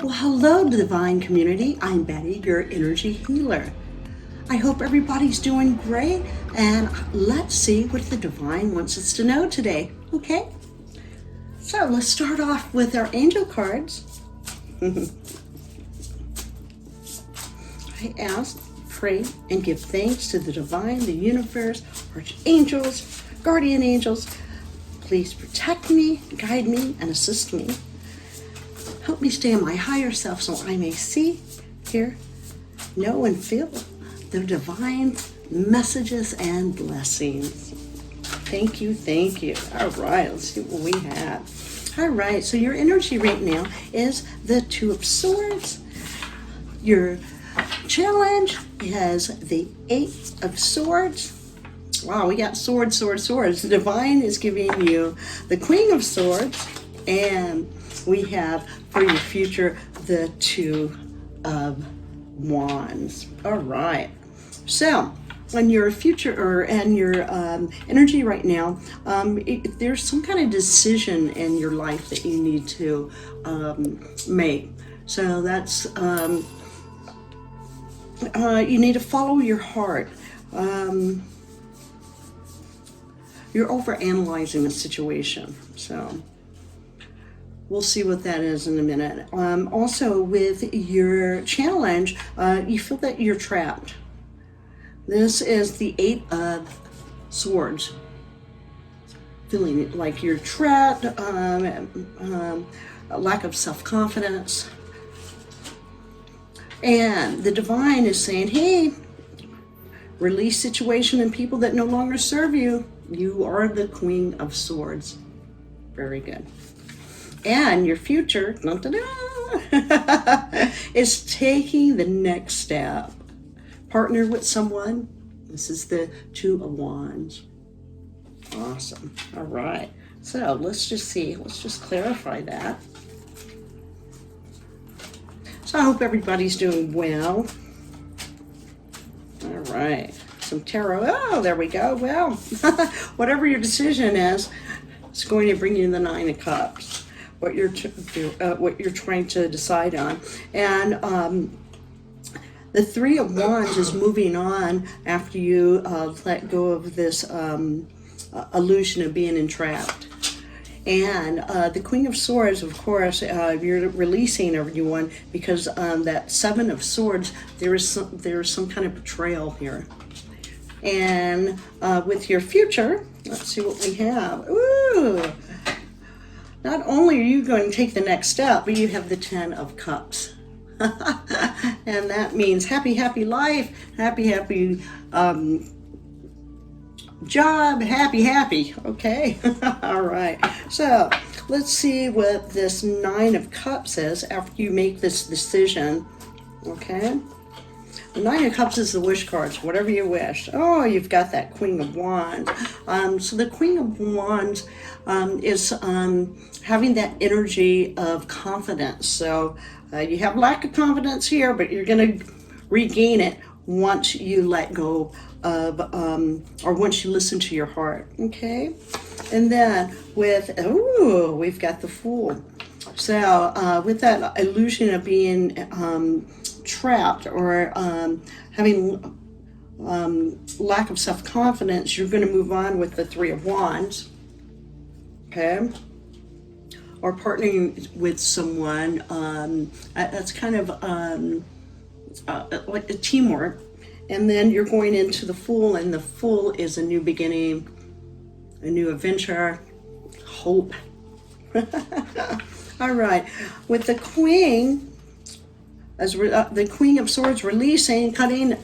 Well, hello, Divine Community. I'm Betty, your energy healer. I hope everybody's doing great, and let's see what the Divine wants us to know today, okay? So let's start off with our angel cards. I ask, pray, and give thanks to the Divine, the universe, archangels, guardian angels. Please protect me, guide me, and assist me. Help me stay in my higher self so I may see, hear, know, and feel the divine messages and blessings. Thank you, thank you. All right, let's see what we have. All right, so your energy right now is the Two of Swords. Your challenge is the Eight of Swords. Wow, we got swords, swords, swords. The Divine is giving you the Queen of Swords, and we have for your future the Two of Wands. All right. So, on your future and your energy right now, if there's some kind of decision in your life that you need to make. So that's you need to follow your heart. You're overanalyzing the situation. So we'll see what that is in a minute. Also, with your challenge, you feel that you're trapped. This is the Eight of Swords. Feeling like you're trapped, a lack of self-confidence. And the Divine is saying, hey, release situation and people that no longer serve you. You are the Queen of Swords. Very good. And your future is taking the next step. Partner with someone. This is the Two of Wands. Awesome. All right. So let's just see. Let's just clarify that. So I hope everybody's doing well. All right. Some tarot. Oh, there we go. Well, whatever your decision is, it's going to bring you the Nine of Cups. What you're trying to decide on, and the Three of Wands is moving on after you let go of this illusion of being entrapped. And the Queen of Swords, of course, you're releasing everyone because that Seven of Swords, there is some kind of betrayal here. And with your future, let's see what we have. Ooh. Not only are you going to take the next step, but you have the Ten of Cups. And that means happy, happy life, happy, happy job, happy, happy. Okay. All right. So let's see what this Nine of Cups is after you make this decision. Okay. The Nine of Cups is the wish cards, whatever you wish. Oh, you've got that Queen of Wands. So the Queen of Wands is having that energy of confidence. So you have lack of confidence here, but you're going to regain it once you let go of, or once you listen to your heart. Okay? And then with, ooh, we've got the Fool. So with that illusion of being trapped or having lack of self-confidence, you're going to move on with the Three of Wands. Okay? Or partnering with someone, that's kind of like a teamwork. And then you're going into the Fool, and the Fool is a new beginning, a new adventure, hope. All right, with the Queen, as the Queen of Swords releasing, cutting,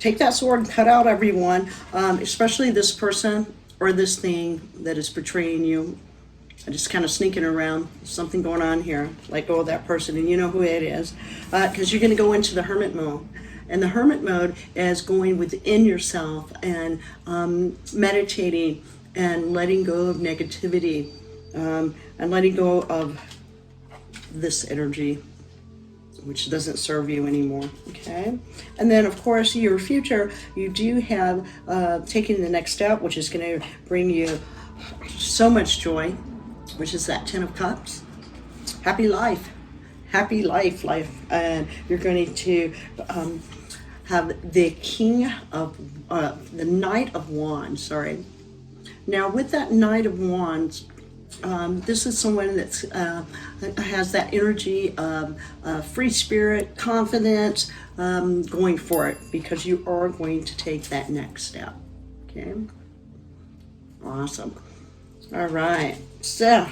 take that sword and cut out everyone, especially this person or this thing that is betraying you. Just kind of sneaking around, something going on here. Let go of that person, and you know who it is, because you're going to go into the Hermit mode. And the Hermit mode is going within yourself and meditating and letting go of negativity and letting go of this energy, which doesn't serve you anymore. Okay. And then, of course, your future, you do have taking the next step, which is going to bring you so much joy, which is that Ten of Cups. Happy life, happy life, and you're going to have the the Knight of Wands, sorry. Now with that Knight of Wands, this is someone that has that energy of free spirit, confidence, going for it, because you are going to take that next step. Okay, awesome. All right, so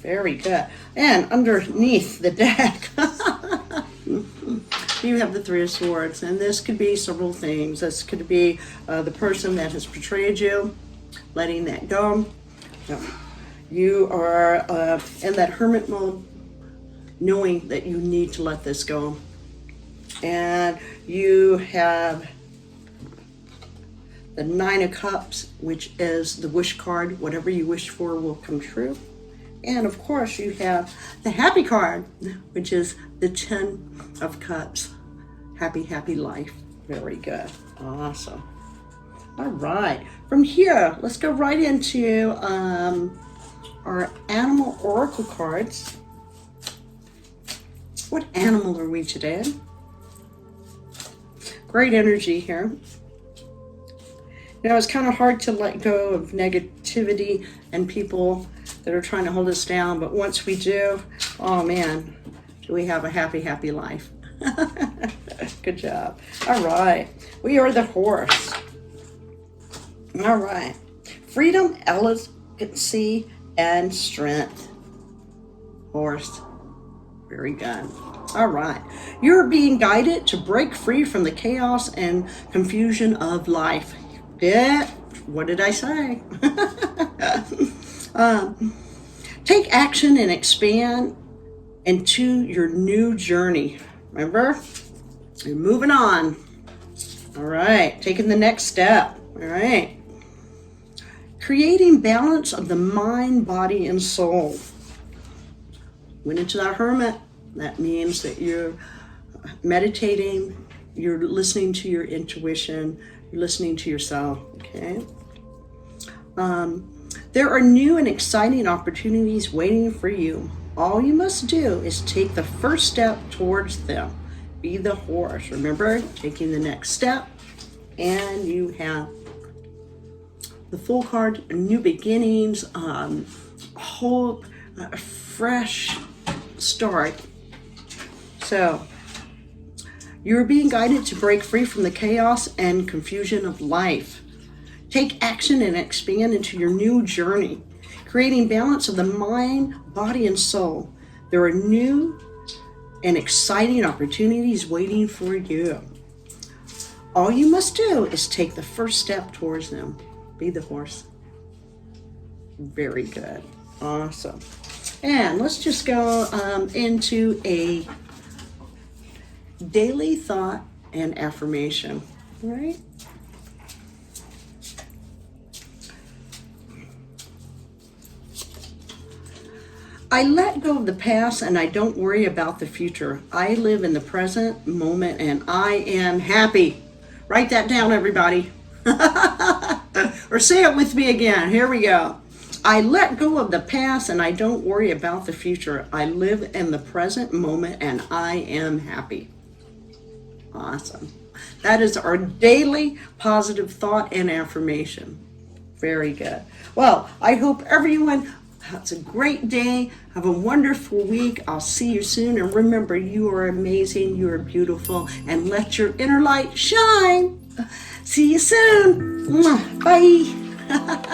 very good. And underneath the deck, you have the Three of Swords, and this could be several things. This could be the person that has betrayed you, letting that go. You are in that hermit mode, knowing that you need to let this go. And you have the Nine of Cups, which is the wish card. Whatever you wish for will come true. And of course, you have the happy card, which is the Ten of Cups. Happy, happy life. Very good. Awesome. All right. From here, let's go right into our animal oracle cards. What animal are we today? Great energy here. It's kind of hard to let go of negativity and people that are trying to hold us down, but once we do, oh man, do we have a happy, happy life. Good job. All right, we are the Horse. All right, freedom, elegancy, and strength. Horse, very good. All right, you're being guided to break free from the chaos and confusion of life. Yeah, what did I say? Take action and expand into your new journey. Remember, you're moving on. All right, taking the next step. All right, creating balance of the mind, body, and soul. Went into that hermit. That means that you're meditating, you're listening to your intuition, you're listening to yourself, okay? There are new and exciting opportunities waiting for you. All you must do is take the first step towards them. Be the Horse. Remember, taking the next step, and you have the Fool card, new beginnings, hope, a fresh start. So, you're being guided to break free from the chaos and confusion of life. Take action and expand into your new journey, creating balance of the mind, body, and soul. There are new and exciting opportunities waiting for you. All you must do is take the first step towards them. Be the Horse. Very good. Awesome. And let's just go into a daily thought and affirmation. All right? I let go of the past and I don't worry about the future. I live in the present moment and I am happy. Write that down, everybody. Or say it with me again. Here we go. I let go of the past and I don't worry about the future. I live in the present moment and I am happy. Awesome. That is our daily positive thought and affirmation. Very good. Well, I hope everyone has a great day. Have a wonderful week. I'll see you soon. And remember, you are amazing. You are beautiful. And let your inner light shine. See you soon. Bye.